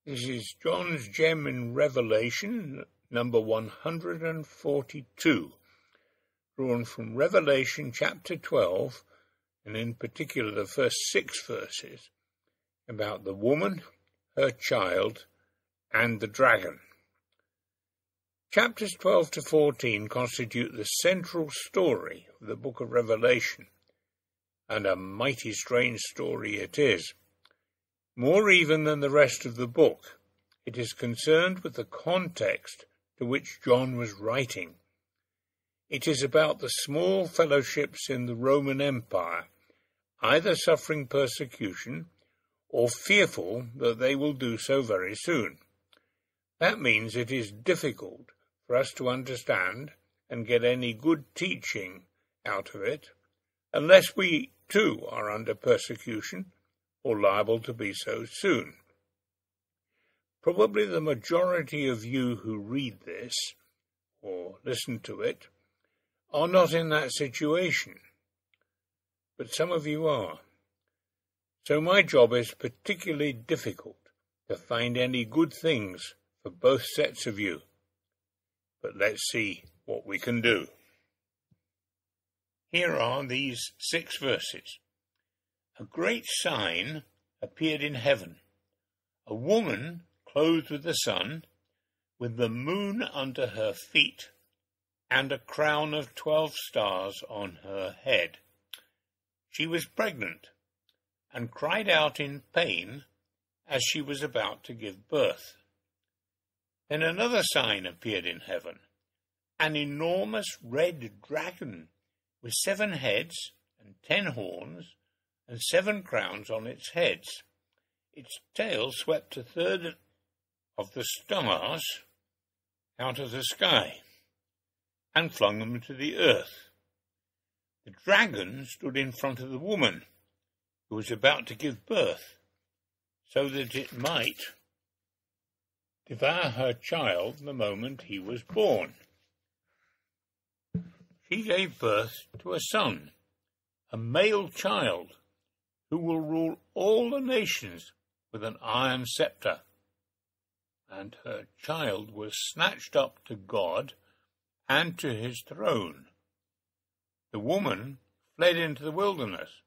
This is John's Gem in Revelation, number 142, drawn from Revelation chapter 12, and in particular the first 6 verses, about the woman, her child, and the dragon. Chapters 12 to 14 constitute the central story of the book of Revelation, and a mighty strange story it is. More even than the rest of the book, it is concerned with the context to which John was writing. It is about the small fellowships in the Roman Empire, either suffering persecution or fearful that they will do so very soon. That means it is difficult for us to understand and get any good teaching out of it, unless we too are under persecution or liable to be so soon. Probably the majority of you who read this, or listen to it, are not in that situation, but some of you are. So my job is particularly difficult to find any good things for both sets of you. But let's see what we can do. Here are these 6 verses. A great sign appeared in heaven, a woman clothed with the sun, with the moon under her feet, and a crown of 12 stars on her head. She was pregnant, and cried out in pain as she was about to give birth. Then another sign appeared in heaven, an enormous red dragon with 7 heads and 10 horns, and 7 crowns on its heads. Its tail swept a third of the stars out of the sky and flung them to the earth. The dragon stood in front of the woman who was about to give birth, so that it might devour her child the moment he was born. She gave birth to a son, a male child, who will rule all the nations with an iron scepter. And her child was snatched up to God and to his throne. The woman fled into the wilderness,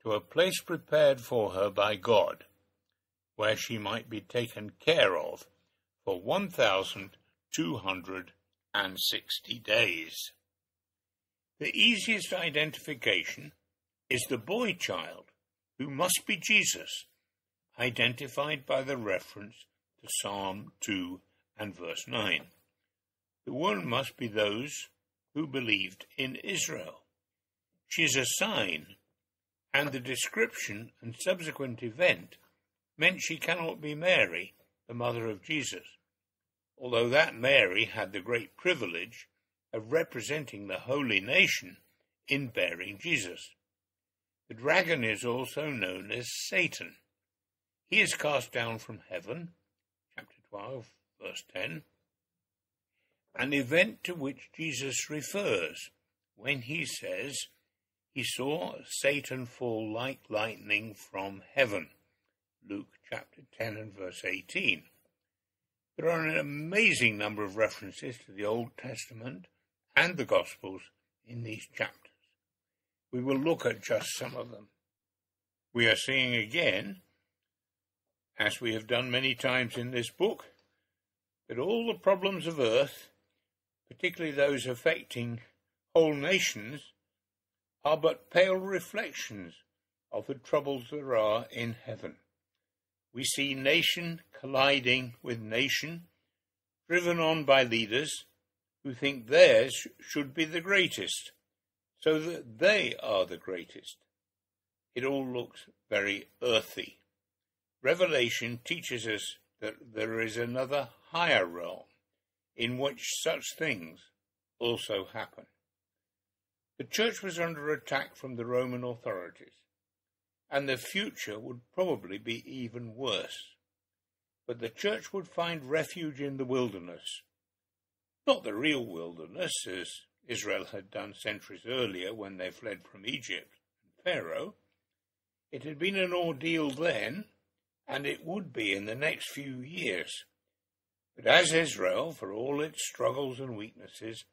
to a place prepared for her by God, where she might be taken care of for 1,260 days. The easiest identification is the boy child, who must be Jesus, identified by the reference to Psalm 2 and verse 9. The one must be those who believed in Israel. She is a sign, and the description and subsequent event meant she cannot be Mary, the mother of Jesus, although that Mary had the great privilege of representing the holy nation in bearing Jesus. The dragon is also known as Satan. He is cast down from heaven, chapter 12, verse 10, an event to which Jesus refers when he says he saw Satan fall like lightning from heaven, Luke chapter 10 and verse 18. There are an amazing number of references to the Old Testament and the Gospels in these chapters. We will look at just some of them. We are seeing again, as we have done many times in this book, that all the problems of earth, particularly those affecting whole nations, are but pale reflections of the troubles there are in heaven. We see nation colliding with nation, driven on by leaders who think theirs should be the greatest, so that they are the greatest. It all looks very earthy. Revelation teaches us that there is another higher realm in which such things also happen. The church was under attack from the Roman authorities, and the future would probably be even worse. But the church would find refuge in the wilderness. Not the real wilderness, as Israel had done centuries earlier when they fled from Egypt and Pharaoh. It had been an ordeal then, and it would be in the next few years. But as Israel, for all its struggles and weaknesses,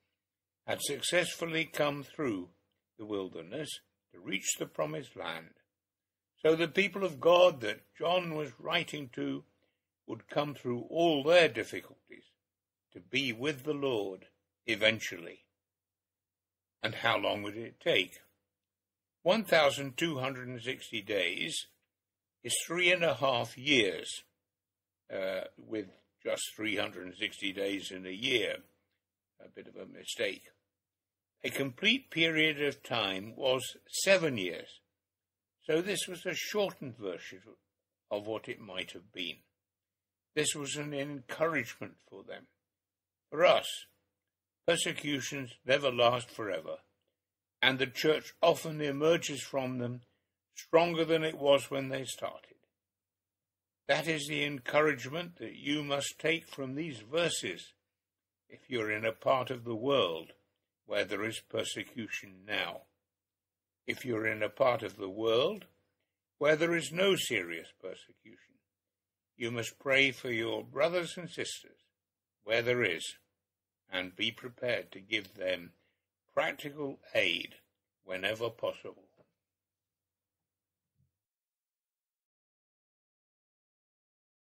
had successfully come through the wilderness to reach the promised land, so the people of God that John was writing to would come through all their difficulties to be with the Lord eventually. And how long would it take? 1,260 days is 3.5 years, with just 360 days in a year. A bit of a mistake. A complete period of time was 7 years, so this was a shortened version of what it might have been. This was an encouragement for them. For us, persecutions never last forever, and the church often emerges from them stronger than it was when they started. That is the encouragement that you must take from these verses if you're in a part of the world where there is persecution now. If you're in a part of the world where there is no serious persecution, you must pray for your brothers and sisters where there is, and be prepared to give them practical aid whenever possible.